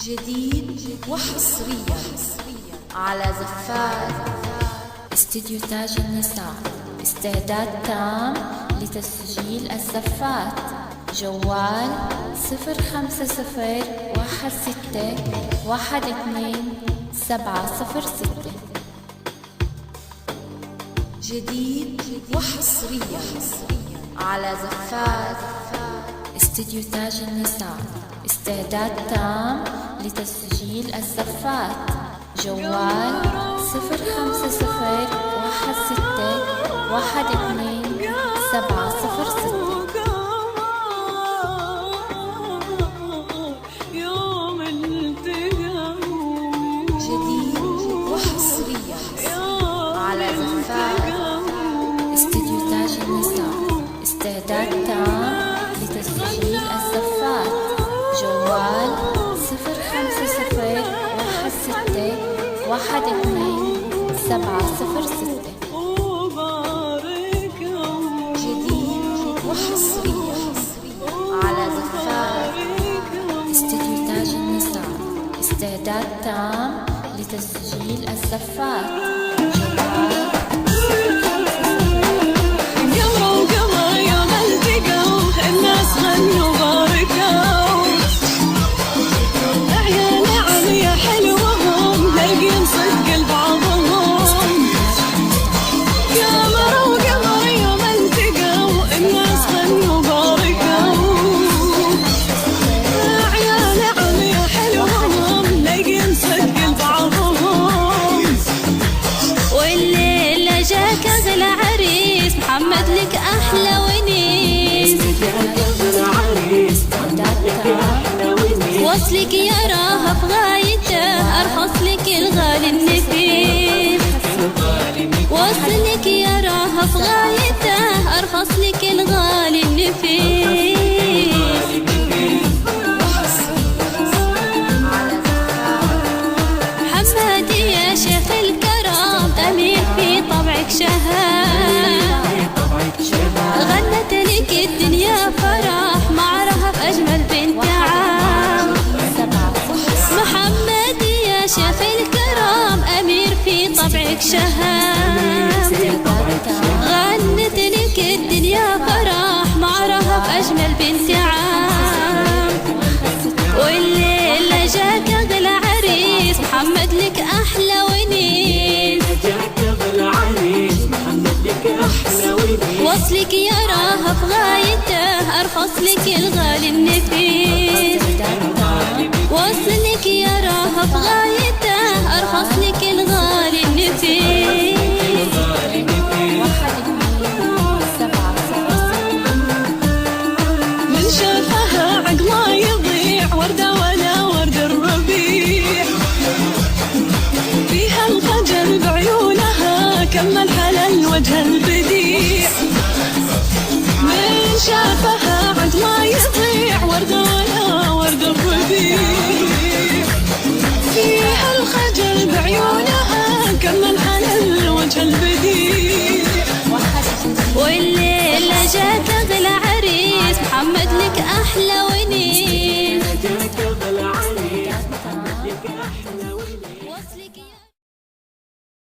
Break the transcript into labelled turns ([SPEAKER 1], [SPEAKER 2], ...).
[SPEAKER 1] جديد وحصريا على زفات
[SPEAKER 2] استديو تاج النساء. استعداد تام لتسجيل الزفات. جوال 0501612
[SPEAKER 1] جديد وحصريا على زفات
[SPEAKER 2] استديو تاج النساء. استعداد تام لتسجيل الزفات. جوال 0501612
[SPEAKER 1] جديد وحصريا على زفات
[SPEAKER 2] استديو تاج النساء. استعداد تام لتسجيل الزفات. جوال 0501612
[SPEAKER 1] جديد وحصريا على زفات
[SPEAKER 2] استديو تاج النساء. استعداد تام لتسجيل الزفات.
[SPEAKER 3] محمد لك أحلى ونيس، وصلك يراها في غايته، أرخص لك الغالي النفيس. وصلك يراها في غايته، أرخص لك الغالي النفيس. محمد يا شيخ الكرام، أمير في طبعك شهام، غنت لك الدنيا فرح، معرها بأجمل بنت عام. محمد يا شيخ الكرام، أمير في طبعك شهام، غنت لك الدنيا فرح، معرها بأجمل بنت عام. والليلة جاك أغلى عريس، محمد لك أحلى ونيس. وصلك يراها في غايته، أرخص لك الغالي النفيس. وصلك يراها في غايته،